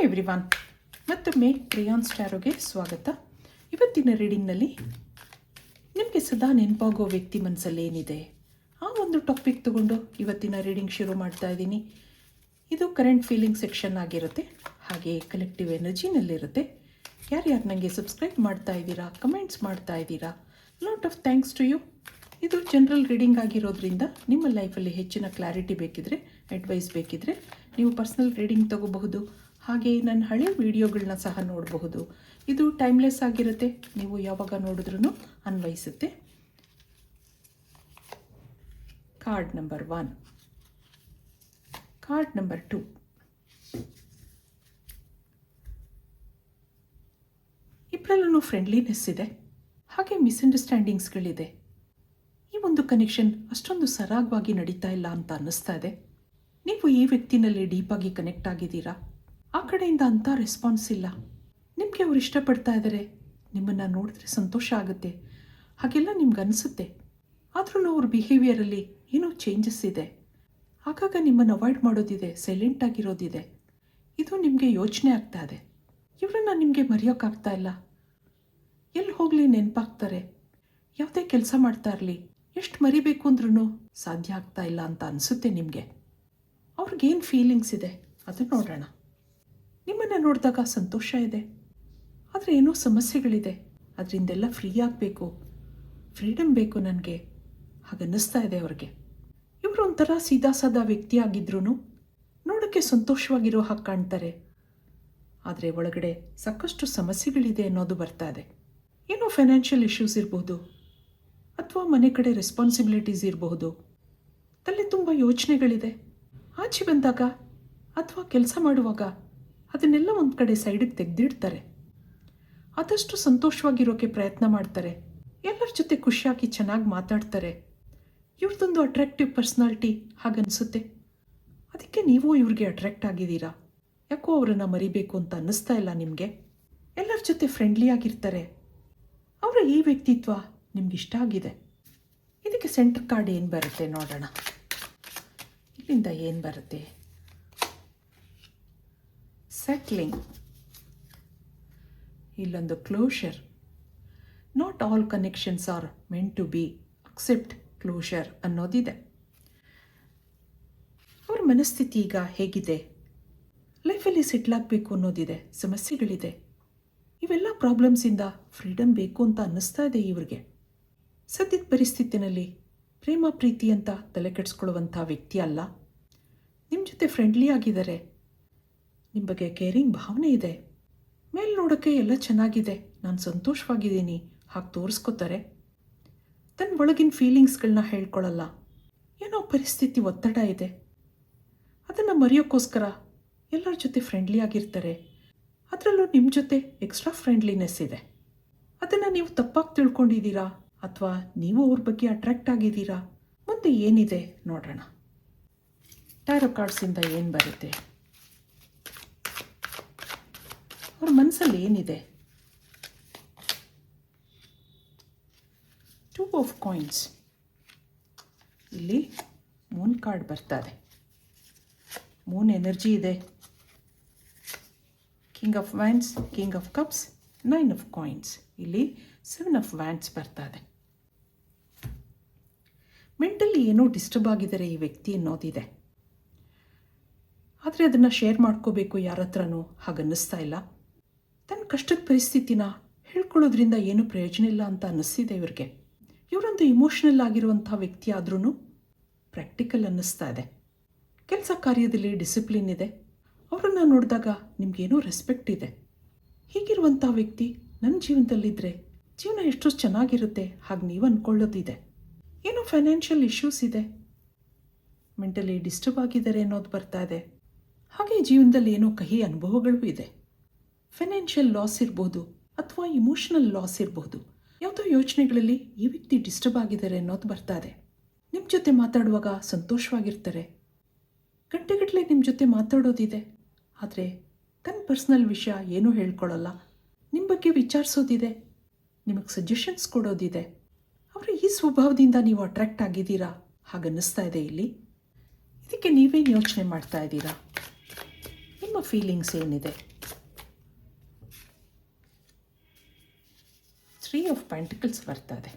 Everyone, ಮತ್ತೊಮ್ಮೆ rayon ಸ್ಟಾರೋಗೆ ಸ್ವಾಗತ. ಇವತ್ತಿನ ರೀಡಿಂಗ್ನಲ್ಲಿ ನಿಮಗೆ ಸದಾ ನೆನಪಾಗೋ ವ್ಯಕ್ತಿ ಮನಸ್ಸಲ್ಲಿ ಏನಿದೆ ಆ ಒಂದು ಟಾಪಿಕ್ ತಗೊಂಡು ಇವತ್ತಿನ ರೀಡಿಂಗ್ ಶುರು ಮಾಡ್ತಾ ಇದ್ದೀನಿ. ಇದು ಕರೆಂಟ್ ಫೀಲಿಂಗ್ ಸೆಕ್ಷನ್ ಆಗಿರುತ್ತೆ, ಹಾಗೆ ಕಲೆಕ್ಟಿವ್ ಎನರ್ಜಿನಲ್ಲಿರುತ್ತೆ. ಯಾರ್ಯಾರು ನನಗೆ ಸಬ್ಸ್ಕ್ರೈಬ್ ಮಾಡ್ತಾ ಇದ್ದೀರಾ, ಕಮೆಂಟ್ಸ್ ಮಾಡ್ತಾ ಇದ್ದೀರಾ, lot of thanks to you. ಇದು ಜನರಲ್ ರೀಡಿಂಗ್ ಆಗಿರೋದ್ರಿಂದ ನಿಮ್ಮ ಲೈಫಲ್ಲಿ ಹೆಚ್ಚಿನ ಕ್ಲಾರಿಟಿ ಬೇಕಿದ್ರೆ, ಅಡ್ವೈಸ್ ಬೇಕಿದ್ರೆ ನೀವು ಪರ್ಸ್ನಲ್ ರೀಡಿಂಗ್ ತಗೋಬಹುದು. ಹಾಗೆ ನನ್ನ ಹಳೆ ವಿಡಿಯೋಗಳನ್ನ ಸಹ ನೋಡಬಹುದು. ಇದು ಟೈಮ್ಲೆಸ್ ಆಗಿರುತ್ತೆ, ನೀವು ಯಾವಾಗ ನೋಡಿದ್ರೂ ಅನ್ವಯಿಸುತ್ತೆ. Card number 1, card number 2. ಇಬ್ಬರಲ್ಲೂ ಫ್ರೆಂಡ್ಲಿನೆಸ್ ಇದೆ, ಹಾಗೆ ಮಿಸ್ಅಂಡರ್ಸ್ಟ್ಯಾಂಡಿಂಗ್ಸ್ಗಳಿದೆ. ಈ ಒಂದು ಕನೆಕ್ಷನ್ ಅಷ್ಟೊಂದು ಸರಾಗವಾಗಿ ನಡೀತಾ ಇಲ್ಲ ಅಂತ ಅನ್ನಿಸ್ತಾ ಇದೆ. ನೀವು ಈ ವ್ಯಕ್ತಿನಲ್ಲಿ ಡೀಪಾಗಿ ಕನೆಕ್ಟ್ ಆಗಿದ್ದೀರಾ. ಆ ಕಡೆಯಿಂದ ಅಂಥ ರೆಸ್ಪಾನ್ಸ್ ಇಲ್ಲ. ನಿಮಗೆ ಅವ್ರು ಇಷ್ಟಪಡ್ತಾ ಇದ್ದಾರೆ, ನಿಮ್ಮನ್ನು ನೋಡಿದ್ರೆ ಸಂತೋಷ ಆಗುತ್ತೆ, ಹಾಗೆಲ್ಲ ನಿಮ್ಗೆ ಅನಿಸುತ್ತೆ. ಆದ್ರೂ ಅವ್ರ ಬಿಹೇವಿಯರಲ್ಲಿ ಏನೋ ಚೇಂಜಸ್ ಇದೆ. ಆಗಾಗ ನಿಮ್ಮನ್ನು ಅವಾಯ್ಡ್ ಮಾಡೋದಿದೆ, ಸೈಲೆಂಟ್ ಆಗಿರೋದಿದೆ. ಇದು ನಿಮಗೆ ಯೋಚನೆ ಆಗ್ತಾ ಇದೆ. ಇವರನ್ನು ನಿಮಗೆ ಮರೆಯೋಕ್ಕಾಗ್ತಾ ಇಲ್ಲ. ಎಲ್ಲಿ ಹೋಗಲಿ ನೆನಪಾಗ್ತಾರೆ. ಯಾವುದೇ ಕೆಲಸ ಮಾಡ್ತಾ ಇರಲಿ, ಎಷ್ಟು ಮರಿಬೇಕು ಅಂದ್ರೂ ಸಾಧ್ಯ ಆಗ್ತಾ ಇಲ್ಲ ಅಂತ ಅನಿಸುತ್ತೆ ನಿಮಗೆ. ಅವ್ರಿಗೇನು ಫೀಲಿಂಗ್ಸ್ ಇದೆ ಅದನ್ನು ನೋಡೋಣ. ನಿಮ್ಮನ್ನು ನೋಡಿದಾಗ ಸಂತೋಷ ಇದೆ, ಆದರೆ ಏನೋ ಸಮಸ್ಯೆಗಳಿದೆ. ಅದರಿಂದೆಲ್ಲ ಫ್ರೀ ಆಗಬೇಕು, ಫ್ರೀಡಮ್ ಬೇಕು ನನಗೆ, ಹಾಗನ್ನಿಸ್ತಾ ಇದೆ ಅವ್ರಿಗೆ. ಇವರು ಒಂಥರ ಸೀದಾ ಸಾದಾ ವ್ಯಕ್ತಿ ಆಗಿದ್ರೂ ನೋಡೋಕ್ಕೆ ಸಂತೋಷವಾಗಿರೋ ಹಾಗೆ ಕಾಣ್ತಾರೆ. ಆದರೆ ಒಳಗಡೆ ಸಾಕಷ್ಟು ಸಮಸ್ಯೆಗಳಿದೆ ಅನ್ನೋದು ಬರ್ತಾ ಇದೆ. ಏನೋ ಫೈನಾನ್ಷಿಯಲ್ ಇಶ್ಯೂಸ್ ಇರಬಹುದು, ಅಥವಾ ಮನೆ ಕಡೆ ರೆಸ್ಪಾನ್ಸಿಬಿಲಿಟೀಸ್ ಇರಬಹುದು. ತಲೆ ತುಂಬ ಯೋಚನೆಗಳಿದೆ. ಆಚೆ ಬಂದಾಗ ಅಥವಾ ಕೆಲಸ ಮಾಡುವಾಗ ಅದನ್ನೆಲ್ಲ ಒಂದು ಕಡೆ ಸೈಡಿಗೆ ತೆಗೆದಿಡ್ತಾರೆ. ಆದಷ್ಟು ಸಂತೋಷವಾಗಿರೋಕ್ಕೆ ಪ್ರಯತ್ನ ಮಾಡ್ತಾರೆ. ಎಲ್ಲರ ಜೊತೆ ಖುಷಿಯಾಗಿ ಚೆನ್ನಾಗಿ ಮಾತಾಡ್ತಾರೆ. ಇವ್ರದ್ದೊಂದು ಅಟ್ರಾಕ್ಟಿವ್ ಪರ್ಸ್ನಾಲಿಟಿ ಹಾಗನ್ನಿಸುತ್ತೆ. ಅದಕ್ಕೆ ನೀವು ಇವ್ರಿಗೆ ಅಟ್ರಾಕ್ಟ್ ಆಗಿದ್ದೀರಾ. ಯಾಕೋ ಅವರನ್ನು ಮರಿಬೇಕು ಅಂತ ಅನ್ನಿಸ್ತಾ ಇಲ್ಲ ನಿಮಗೆ. ಎಲ್ಲರ ಜೊತೆ ಫ್ರೆಂಡ್ಲಿ ಆಗಿರ್ತಾರೆ. ಅವರ ಈ ವ್ಯಕ್ತಿತ್ವ ನಿಮ್ಗೆ ಇಷ್ಟ ಆಗಿದೆ. ಇದಕ್ಕೆ ಸೆಂಟರ್ ಕಾರ್ಡ್ ಏನು ಬರುತ್ತೆ ನೋಡೋಣ. ಇಲ್ಲಿಂದ ಏನು ಬರುತ್ತೆ? ಸೆಟ್ಲಿಂಗ್, ಇಲ್ಲೊಂದು closure. Not all connections are meant to be, accept closure ಅನ್ನೋದಿದೆ. ಅವ್ರ ಮನಸ್ಥಿತಿ ಈಗ ಹೇಗಿದೆ? ಲೈಫಲ್ಲಿ ಸೆಟ್ಲ್ ಆಗಬೇಕು ಅನ್ನೋದಿದೆ, ಸಮಸ್ಯೆಗಳಿದೆ. ಇವೆಲ್ಲ ಪ್ರಾಬ್ಲಮ್ಸಿಂದ ಫ್ರೀಡಮ್ ಬೇಕು ಅಂತ ಅನ್ನಿಸ್ತಾ ಇದೆ ಇವ್ರಿಗೆ. ಸದ್ಯದ ಪರಿಸ್ಥಿತಿನಲ್ಲಿ ಪ್ರೇಮ ಪ್ರೀತಿ ಅಂತ ತಲೆ ಕೆಡಿಸ್ಕೊಳ್ಳುವಂಥ ವ್ಯಕ್ತಿ ಅಲ್ಲ. ನಿಮ್ಮ ಜೊತೆ ಫ್ರೆಂಡ್ಲಿ ಆಗಿದ್ದಾರೆ, ನಿಮ್ಮ ಬಗ್ಗೆ ಕೇರಿಂಗ್ ಭಾವನೆ ಇದೆ. ಮೇಲೆ ನೋಡೋಕ್ಕೆ ಎಲ್ಲ ಚೆನ್ನಾಗಿದೆ, ನಾನು ಸಂತೋಷವಾಗಿದ್ದೀನಿ ಹಾಗೆ ತೋರಿಸ್ಕೋತಾರೆ. ತನ್ನ ಒಳಗಿನ ಫೀಲಿಂಗ್ಸ್ಗಳನ್ನ ಹೇಳ್ಕೊಳ್ಳಲ್ಲ. ಏನೋ ಪರಿಸ್ಥಿತಿ ಒತ್ತಡ ಇದೆ, ಅದನ್ನು ಮರೆಯೋಕ್ಕೋಸ್ಕರ ಎಲ್ಲರ ಜೊತೆ ಫ್ರೆಂಡ್ಲಿ ಆಗಿರ್ತಾರೆ. ಅದರಲ್ಲೂ ನಿಮ್ಮ ಜೊತೆ ಎಕ್ಸ್ಟ್ರಾ ಫ್ರೆಂಡ್ಲಿನೆಸ್ ಇದೆ. ಅದನ್ನು ನೀವು ತಪ್ಪಾಗಿ ತಿಳ್ಕೊಂಡಿದ್ದೀರಾ, ಅಥವಾ ನೀವು ಅವ್ರ ಬಗ್ಗೆ ಅಟ್ರಾಕ್ಟ್ ಆಗಿದ್ದೀರಾ? ಮುಂದೆ ಏನಿದೆ ನೋಡೋಣ. ಟ್ಯಾರೋ ಕಾರ್ಡ್ಸಿಂದ ಏನು ಬರುತ್ತೆ? ಅವ್ರ ಮನಸ್ಸಲ್ಲಿ ಏನಿದೆ? 2 ಆಫ್ ಕಾಯಿನ್ಸ್. ಇಲ್ಲಿ ಮೂನ್ ಕಾರ್ಡ್ ಬರ್ತಾ ಇದೆ. ಮೂನ್ ಎನರ್ಜಿ ಇದೆ. King of wands, king of cups, 9 of coins. ಇಲ್ಲಿ 7 ಆಫ್ ವ್ಯಾಂಡ್ಸ್ ಬರ್ತಾ ಇದೆ. ಮೆಂಟಲಿ ಏನೋ ಡಿಸ್ಟರ್ಬ್ ಆಗಿದ್ದಾರೆ ಈ ವ್ಯಕ್ತಿ ಅನ್ನೋದಿದೆ. ಆದರೆ ಅದನ್ನು ಶೇರ್ ಮಾಡ್ಕೋಬೇಕು ಯಾರ ಹತ್ರನೂ ಹಾಗನ್ನಿಸ್ತಾ ಇಲ್ಲ. ತನ್ನ ಕಷ್ಟದ ಪರಿಸ್ಥಿತಿನ ಹೇಳ್ಕೊಳ್ಳೋದ್ರಿಂದ ಏನೂ ಪ್ರಯೋಜನ ಇಲ್ಲ ಅಂತ ಅನ್ನಿಸ್ತಿದೆ ಇವ್ರಿಗೆ. ಇವರೊಂದು ಇಮೋಷ್ನಲ್ ಆಗಿರುವಂಥ ವ್ಯಕ್ತಿ ಆದ್ರೂ ಪ್ರಾಕ್ಟಿಕಲ್ ಅನ್ನಿಸ್ತಾ ಇದೆ. ಕೆಲಸ ಕಾರ್ಯದಲ್ಲಿ ಡಿಸಿಪ್ಲಿನ್ ಇದೆ. ಅವರನ್ನು ನೋಡಿದಾಗ ನಿಮಗೇನೋ ರೆಸ್ಪೆಕ್ಟ್ ಇದೆ. ಹೀಗಿರುವಂಥ ವ್ಯಕ್ತಿ ನನ್ನ ಜೀವನದಲ್ಲಿದ್ದರೆ ಜೀವನ ಎಷ್ಟು ಚೆನ್ನಾಗಿರುತ್ತೆ ಹಾಗೆ ನೀವು ಅಂದ್ಕೊಳ್ಳೋದಿದೆ. ಏನೋ ಫೈನಾನ್ಷಿಯಲ್ ಇಶ್ಯೂಸ್ ಇದೆ, ಮೆಂಟಲಿ ಡಿಸ್ಟರ್ಬ್ ಆಗಿದ್ದಾರೆ ಅನ್ನೋದು ಬರ್ತಾ ಇದೆ. ಹಾಗೆ ಜೀವನದಲ್ಲಿ ಏನೋ ಕಹಿ ಅನುಭವಗಳೂ ಇದೆ. ಫೈನಾನ್ಷಿಯಲ್ ಲಾಸ್ ಇರ್ಬೋದು, ಅಥವಾ ಇಮೋಷನಲ್ ಲಾಸ್ ಇರ್ಬೋದು. ಯಾವುದೋ ಯೋಚನೆಗಳಲ್ಲಿ ಈ ವ್ಯಕ್ತಿ ಡಿಸ್ಟರ್ಬ್ ಆಗಿದ್ದಾರೆ ಅನ್ನೋದು ಬರ್ತಾ ಇದೆ. ನಿಮ್ಮ ಜೊತೆ ಮಾತಾಡುವಾಗ ಸಂತೋಷವಾಗಿರ್ತಾರೆ, ಗಂಟೆಗಟ್ಟಲೆ ನಿಮ್ಮ ಜೊತೆ ಮಾತಾಡೋದಿದೆ. ಆದರೆ ತನ್ನ ಪರ್ಸ್ನಲ್ ವಿಷಯ ಏನೂ ಹೇಳ್ಕೊಳ್ಳಲ್ಲ. ನಿಮ್ಮ ಬಗ್ಗೆ ವಿಚಾರಿಸೋದಿದೆ, ನಿಮಗೆ ಸಜೆಷನ್ಸ್ ಕೊಡೋದಿದೆ. ಅವರ ಈ ಸ್ವಭಾವದಿಂದ ನೀವು ಅಟ್ರಾಕ್ಟ್ ಆಗಿದ್ದೀರಾ ಹಾಗನ್ನಿಸ್ತಾ ಇದೆ ಇಲ್ಲಿ. ಇದಕ್ಕೆ ನೀವೇನು ಯೋಚನೆ ಮಾಡ್ತಾ ಇದ್ದೀರಾ? ನಿಮ್ಮ ಫೀಲಿಂಗ್ಸ್ ಏನಿದೆ? ಆಫ್ ಪೆಂಟಿಕಲ್ಸ್ ಬರ್ತಾ ಇದೆ,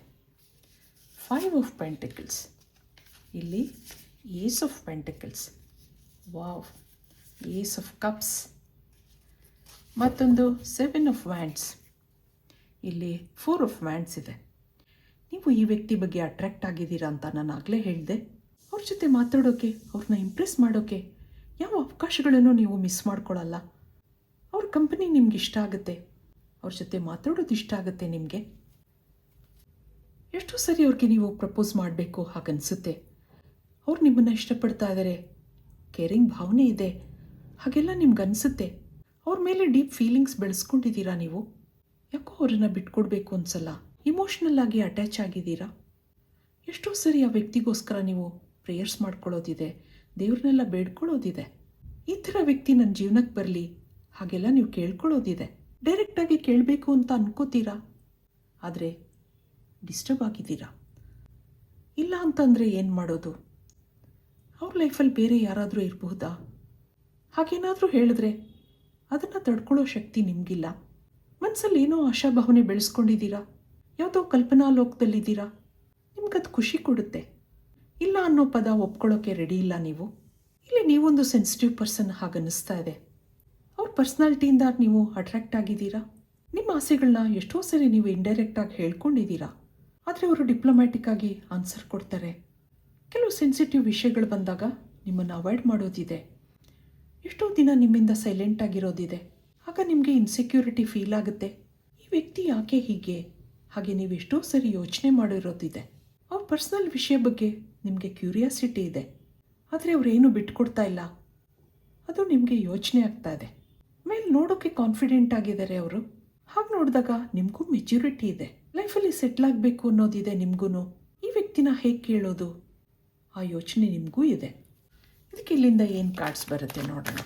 5 ಆಫ್ ಪೆಂಟಿಕಲ್ಸ್, ಇಲ್ಲಿ ace of pentacles, wow, ace of cups, ಮತ್ತೊಂದು 7 ಆಫ್ ವ್ಯಾಂಡ್ಸ್, ಇಲ್ಲಿ 4 ಆಫ್ ವ್ಯಾಂಡ್ಸ್ ಇದೆ. ನೀವು ಈ ವ್ಯಕ್ತಿ ಬಗ್ಗೆ ಅಟ್ರ್ಯಾಕ್ಟ್ ಆಗಿದ್ದೀರಾ ಅಂತ ನಾನು ಆಗಲೇ ಹೇಳಿದೆ. ಅವ್ರ ಜೊತೆ ಮಾತಾಡೋಕ್ಕೆ, ಅವ್ರನ್ನ ಇಂಪ್ರೆಸ್ ಮಾಡೋಕ್ಕೆ ಯಾವ ಅವಕಾಶಗಳನ್ನು ನೀವು ಮಿಸ್ ಮಾಡ್ಕೊಳ್ಳಲ್ಲ. ಅವ್ರ ಕಂಪನಿ ನಿಮ್ಗೆ ಇಷ್ಟ ಆಗುತ್ತೆ, ಅವ್ರ ಜೊತೆ ಮಾತಾಡೋದು ಇಷ್ಟ ಆಗುತ್ತೆ ನಿಮಗೆ. ಎಷ್ಟೋ ಸರಿ ಅವ್ರಿಗೆ ನೀವು ಪ್ರಪೋಸ್ ಮಾಡಬೇಕು ಹಾಗನ್ಸುತ್ತೆ. ಅವ್ರು ನಿಮ್ಮನ್ನು ಇಷ್ಟಪಡ್ತಾ ಇದ್ದಾರೆ, ಕೇರಿಂಗ್ ಭಾವನೆ ಇದೆ, ಹಾಗೆಲ್ಲ ನಿಮ್ಗನ್ಸುತ್ತೆ. ಅವ್ರ ಮೇಲೆ ಡೀಪ್ ಫೀಲಿಂಗ್ಸ್ ಬೆಳೆಸ್ಕೊಂಡಿದ್ದೀರಾ ನೀವು. ಯಾಕೋ ಅವ್ರನ್ನ ಬಿಟ್ಕೊಡ್ಬೇಕು ಅನ್ಸಲ್ಲ, ಇಮೋಷ್ನಲ್ ಆಗಿ ಅಟ್ಯಾಚ್ ಆಗಿದ್ದೀರಾ. ಎಷ್ಟೋ ಸರಿ ಆ ವ್ಯಕ್ತಿಗೋಸ್ಕರ ನೀವು ಪ್ರೇಯರ್ಸ್ ಮಾಡ್ಕೊಳ್ಳೋದಿದೆ, ದೇವ್ರನ್ನೆಲ್ಲ ಬೇಡ್ಕೊಳ್ಳೋದಿದೆ. ಈ ಥರ ವ್ಯಕ್ತಿ ನನ್ನ ಜೀವನಕ್ಕೆ ಬರಲಿ ಹಾಗೆಲ್ಲ ನೀವು ಕೇಳ್ಕೊಳ್ಳೋದಿದೆ. ಡೈರೆಕ್ಟಾಗಿ ಕೇಳಬೇಕು ಅಂತ ಅನ್ಕೋತೀರಾ, ಆದರೆ ಡಿಸ್ಟರ್ಬ್ ಆಗಿದ್ದೀರಾ. ಇಲ್ಲ ಅಂತಂದರೆ ಏನು ಮಾಡೋದು? ಅವ್ರ ಲೈಫಲ್ಲಿ ಬೇರೆ ಯಾರಾದರೂ ಇರಬಹುದಾ? ಹಾಗೇನಾದರೂ ಹೇಳಿದ್ರೆ ಅದನ್ನು ತಡ್ಕೊಳ್ಳೋ ಶಕ್ತಿ ನಿಮಗಿಲ್ಲ. ಮನಸ್ಸಲ್ಲಿ ಏನೋ ಆಶಾಭಾವನೆ ಬೆಳೆಸ್ಕೊಂಡಿದ್ದೀರಾ, ಯಾವುದೋ ಕಲ್ಪನಾ ಲೋಕದಲ್ಲಿದ್ದೀರಾ. ನಿಮ್ಗದು ಖುಷಿ ಕೊಡುತ್ತೆ. ಇಲ್ಲ ಅನ್ನೋ ಪದ ಒಪ್ಕೊಳ್ಳೋಕ್ಕೆ ರೆಡಿ ಇಲ್ಲ ನೀವು. ಇಲ್ಲಿ ನೀವೊಂದು ಸೆನ್ಸಿಟಿವ್ ಪರ್ಸನ್ ಹಾಗನ್ನಿಸ್ತಾ ಇದೆ. ಅವ್ರ ಪರ್ಸ್ನಾಲಿಟಿಯಿಂದ ನೀವು ಅಟ್ರ್ಯಾಕ್ಟ್ ಆಗಿದ್ದೀರಾ. ನಿಮ್ಮ ಆಸೆಗಳನ್ನ ಎಷ್ಟೋ ಸರಿ ನೀವು ಇಂಡೈರೆಕ್ಟಾಗಿ ಹೇಳ್ಕೊಂಡಿದ್ದೀರಾ, ಆದರೆ ಅವರು ಡಿಪ್ಲೊಮ್ಯಾಟಿಕ್ ಆಗಿ ಆನ್ಸರ್ ಕೊಡ್ತಾರೆ. ಕೆಲವು ಸೆನ್ಸಿಟಿವ್ ವಿಷಯಗಳು ಬಂದಾಗ ನಿಮ್ಮನ್ನು ಅವಾಯ್ಡ್ ಮಾಡೋದಿದೆ. ಎಷ್ಟೋ ದಿನ ನಿಮ್ಮಿಂದ ಸೈಲೆಂಟ್ ಆಗಿರೋದಿದೆ. ಆಗ ನಿಮಗೆ ಇನ್ಸೆಕ್ಯೂರಿಟಿ ಫೀಲ್ ಆಗುತ್ತೆ. ಈ ವ್ಯಕ್ತಿ ಯಾಕೆ ಹೀಗೆ? ಹಾಗೆ ನೀವು ಎಷ್ಟೋ ಸರಿ ಯೋಚನೆ ಮಾಡಿರೋದಿದೆ. ಅವ್ರ ಪರ್ಸ್ನಲ್ ವಿಷಯ ಬಗ್ಗೆ ನಿಮಗೆ ಕ್ಯೂರಿಯಾಸಿಟಿ ಇದೆ, ಆದರೆ ಅವರೇನು ಬಿಟ್ಕೊಡ್ತಾ ಇಲ್ಲ. ಅದು ನಿಮಗೆ ಯೋಚನೆ ಆಗ್ತಾ ಇದೆ. ಮೇಲೆ ನೋಡೋಕ್ಕೆ ಕಾನ್ಫಿಡೆಂಟ್ ಆಗಿದ್ದಾರೆ ಅವರು. ಹಾಗೆ ನೋಡಿದಾಗ ನಿಮಗೂ ಮೆಚ್ಯೂರಿಟಿ ಇದೆ, ಲೈಫಲ್ಲಿ ಸೆಟ್ಲ್ ಆಗಬೇಕು ಅನ್ನೋದಿದೆ ನಿಮಗೂ. ಈ ವ್ಯಕ್ತಿನ ಹೇಗೆ ಕೇಳೋದು ಆ ಯೋಚನೆ ನಿಮಗೂ ಇದೆ. ಇದಕ್ಕೆ ಇಲ್ಲಿಂದ ಏನು ಕಾರ್ಡ್ಸ್ ಬರುತ್ತೆ ನೋಡೋಣ.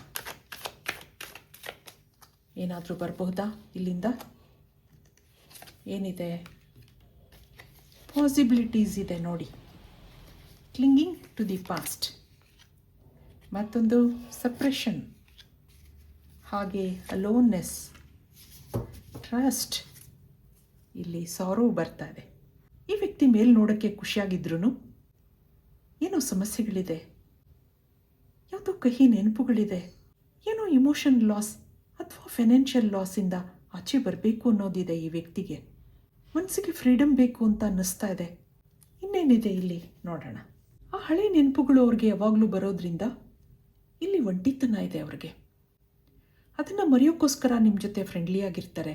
ಏನಾದರೂ ಬರಬಹುದಾ ಇಲ್ಲಿಂದ? ಏನಿದೆ? ಪಾಸಿಬಿಲಿಟೀಸ್ ಇದೆ ನೋಡಿ. ಕ್ಲಿಂಗಿಂಗ್ ಟು ದಿ ಪಾಸ್ಟ್, ಮತ್ತೊಂದು ಸಪ್ರೆಷನ್, ಹಾಗೆ ಅಲೋನ್ನೆಸ್, ಟ್ರಸ್ಟ್, ಇಲ್ಲಿ ಸಾರೋ ಬರ್ತಾ ಇದೆ. ಈ ವ್ಯಕ್ತಿ ಮೇಲೆ ನೋಡೋಕ್ಕೆ ಖುಷಿಯಾಗಿದ್ರೂ ಏನೋ ಸಮಸ್ಯೆಗಳಿದೆ, ಯಾವುದೋ ಕಹಿ ನೆನಪುಗಳಿದೆ, ಏನೋ ಇಮೋಷನ್ ಲಾಸ್ ಅಥವಾ ಫೈನಾನ್ಷಿಯಲ್ ಲಾಸಿಂದ ಆಚೆ ಬರಬೇಕು ಅನ್ನೋದಿದೆ ಈ ವ್ಯಕ್ತಿಗೆ. ಮನಸ್ಸಿಗೆ ಫ್ರೀಡಮ್ ಬೇಕು ಅಂತ ಅನ್ನಿಸ್ತಾ ಇದೆ. ಇನ್ನೇನಿದೆ ಇಲ್ಲಿ ನೋಡೋಣ. ಆ ಹಳೆ ನೆನಪುಗಳು ಅವ್ರಿಗೆ ಯಾವಾಗಲೂ ಬರೋದ್ರಿಂದ ಇಲ್ಲಿ ಒಂಟಿತನ ಇದೆ ಅವ್ರಿಗೆ. ಅದನ್ನು ಮರೆಯೋಕ್ಕೋಸ್ಕರ ನಿಮ್ಮ ಜೊತೆ ಫ್ರೆಂಡ್ಲಿ ಆಗಿರ್ತಾರೆ,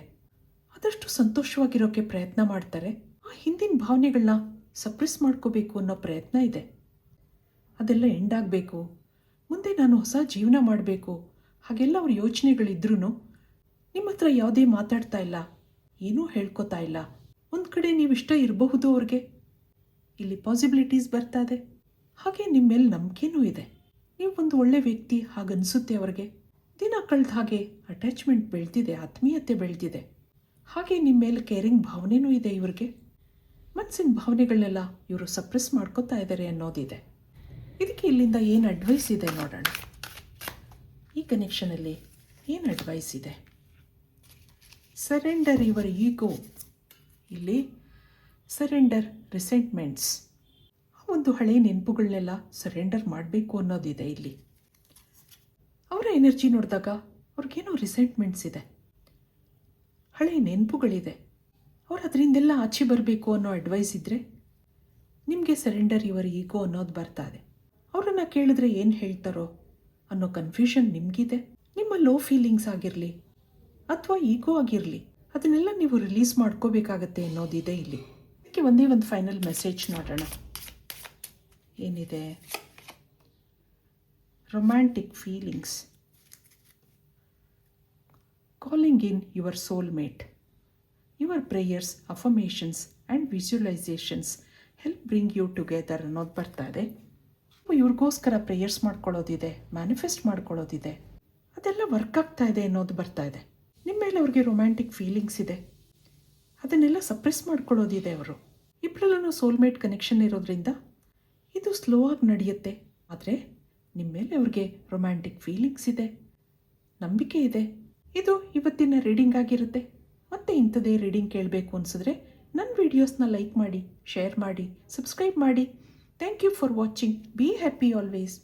ಆದಷ್ಟು ಸಂತೋಷವಾಗಿರೋಕ್ಕೆ ಪ್ರಯತ್ನ ಮಾಡ್ತಾರೆ. ಆ ಹಿಂದಿನ ಭಾವನೆಗಳನ್ನ ಸಪ್ರೆಸ್ ಮಾಡ್ಕೋಬೇಕು ಅನ್ನೋ ಪ್ರಯತ್ನ ಇದೆ. ಅದೆಲ್ಲ ಎಂಡ್ ಆಗಬೇಕು, ಮುಂದೆ ನಾನು ಹೊಸ ಜೀವನ ಮಾಡಬೇಕು, ಹಾಗೆಲ್ಲ ಅವ್ರ ಯೋಚನೆಗಳಿದ್ರೂ ನಿಮ್ಮ ಹತ್ರ ಯಾವುದೇ ಮಾತಾಡ್ತಾ ಇಲ್ಲ, ಏನೂ ಹೇಳ್ಕೊತಾ ಇಲ್ಲ. ಒಂದು ಕಡೆ ನೀವಿಷ್ಟ ಇರಬಹುದು ಅವ್ರಿಗೆ. ಇಲ್ಲಿ ಪಾಸಿಬಿಲಿಟೀಸ್ ಬರ್ತಾ ಇದೆ. ಹಾಗೆ ನಿಮ್ಮ ಮೇಲೆ ನಂಬಿಕೆನೂ ಇದೆ. ನೀವು ಒಂದು ಒಳ್ಳೆ ವ್ಯಕ್ತಿ ಹಾಗನ್ಸುತ್ತೆ ಅವ್ರಿಗೆ. ದಿನ ಕಳೆದ ಹಾಗೆ ಅಟ್ಯಾಚ್ಮೆಂಟ್ ಬೆಳೆದಿದೆ, ಆತ್ಮೀಯತೆ ಬೆಳೆದಿದೆ. ಹಾಗೆ ನಿಮ್ಮ ಮೇಲೆ ಕೇರಿಂಗ್ ಭಾವನೆನೂ ಇದೆ ಇವ್ರಿಗೆ. ಮನಸ್ಸಿನ ಭಾವನೆಗಳನ್ನೆಲ್ಲ ಇವರು ಸಪ್ರೆಸ್ ಮಾಡ್ಕೋತಾ ಇದ್ದಾರೆ ಅನ್ನೋದಿದೆ. ಇದಕ್ಕೆ ಇಲ್ಲಿಂದ ಏನು ಅಡ್ವೈಸ್ ಇದೆ ನೋಡೋಣ. ಈ ಕನೆಕ್ಷನಲ್ಲಿ ಏನು ಅಡ್ವೈಸ್ ಇದೆ? ಸರೆಂಡರ್ ಯುವರ್ ಈಗೋ. ಇಲ್ಲಿ ಸರೆಂಡರ್ ರಿಸೆಂಟ್ಮೆಂಟ್ಸ್, ಒಂದು ಹಳೆ ನೆನಪುಗಳನ್ನೆಲ್ಲ ಸರೆಂಡರ್ ಮಾಡಬೇಕು ಅನ್ನೋದಿದೆ. ಇಲ್ಲಿ ಅವರ ಎನರ್ಜಿ ನೋಡಿದಾಗ ಅವ್ರಿಗೇನೋ ರಿಸೆಂಟ್ಮೆಂಟ್ಸ್ ಇದೆ, ಹಳೆ ನೆನಪುಗಳಿದೆ. ಅವ್ರು ಅದರಿಂದೆಲ್ಲ ಆಚೆ ಬರಬೇಕು ಅನ್ನೋ ಅಡ್ವೈಸ್ ಇದ್ದರೆ ನಿಮಗೆ ಸರೆಂಡರ್ ಯುವರ್ ಈಗೋ ಅನ್ನೋದು ಬರ್ತಾ ಇದೆ. ಅವರನ್ನು ಕೇಳಿದ್ರೆ ಏನು ಹೇಳ್ತಾರೋ ಅನ್ನೋ ಕನ್ಫ್ಯೂಷನ್ ನಿಮಗಿದೆ. ನಿಮ್ಮ ಲೋ ಫೀಲಿಂಗ್ಸ್ ಆಗಿರಲಿ ಅಥವಾ ಈಗೋ ಆಗಿರಲಿ, ಅದನ್ನೆಲ್ಲ ನೀವು ರಿಲೀಸ್ ಮಾಡ್ಕೋಬೇಕಾಗತ್ತೆ ಅನ್ನೋದಿದೆ ಇಲ್ಲಿ. ಅದಕ್ಕೆ ಒಂದೇ ಒಂದು ಫೈನಲ್ ಮೆಸೇಜ್ ನೋಡೋಣ. ಏನಿದೆ? Romantic feelings, calling in your soulmate, your prayers, affirmations and visualisations help bring you together ಅನ್ನೋದು ಬರ್ತಾ ಇದೆ. ಇವ್ರಿಗೋಸ್ಕರ ಪ್ರೇಯರ್ಸ್ ಮಾಡ್ಕೊಳ್ಳೋದಿದೆ, ಮ್ಯಾನಿಫೆಸ್ಟ್ ಮಾಡ್ಕೊಳ್ಳೋದಿದೆ, ಅದೆಲ್ಲ ವರ್ಕ್ ಆಗ್ತಾ ಇದೆ ಅನ್ನೋದು ಬರ್ತಾ ಇದೆ. ನಿಮ್ಮ ಮೇಲೆ ಅವ್ರಿಗೆ ರೊಮ್ಯಾಂಟಿಕ್ ಫೀಲಿಂಗ್ಸ್ ಇದೆ, ಅದನ್ನೆಲ್ಲ ಸಪ್ರೆಸ್ ಮಾಡ್ಕೊಳ್ಳೋದಿದೆ. ಅವರು ಇಬ್ಬರಲ್ಲೂ ಸೋಲ್ಮೇಟ್ ಕನೆಕ್ಷನ್ ಇರೋದ್ರಿಂದ ಇದು ಸ್ಲೋ ಆಗಿ ನಡೆಯುತ್ತೆ. ಆದರೆ ನಿಮ್ಮ ಮೇಲೆ ಅವ್ರಿಗೆ ರೊಮ್ಯಾಂಟಿಕ್ ಫೀಲಿಂಗ್ಸ್ ಇದೆ, ನಂಬಿಕೆ ಇದೆ. ಇದು ಇವತ್ತಿನ ರೀಡಿಂಗ್ ಆಗಿರುತ್ತೆ. ಮತ್ತೆ ಇಂಥದೇ ರೀಡಿಂಗ್ ಕೇಳಬೇಕು ಅನಿಸಿದ್ರೆ ನನ್ನ ವೀಡಿಯೋಸ್ನ ಲೈಕ್ ಮಾಡಿ, ಶೇರ್ ಮಾಡಿ, ಸಬ್ಸ್ಕ್ರೈಬ್ ಮಾಡಿ. Thank you for watching. Be happy always.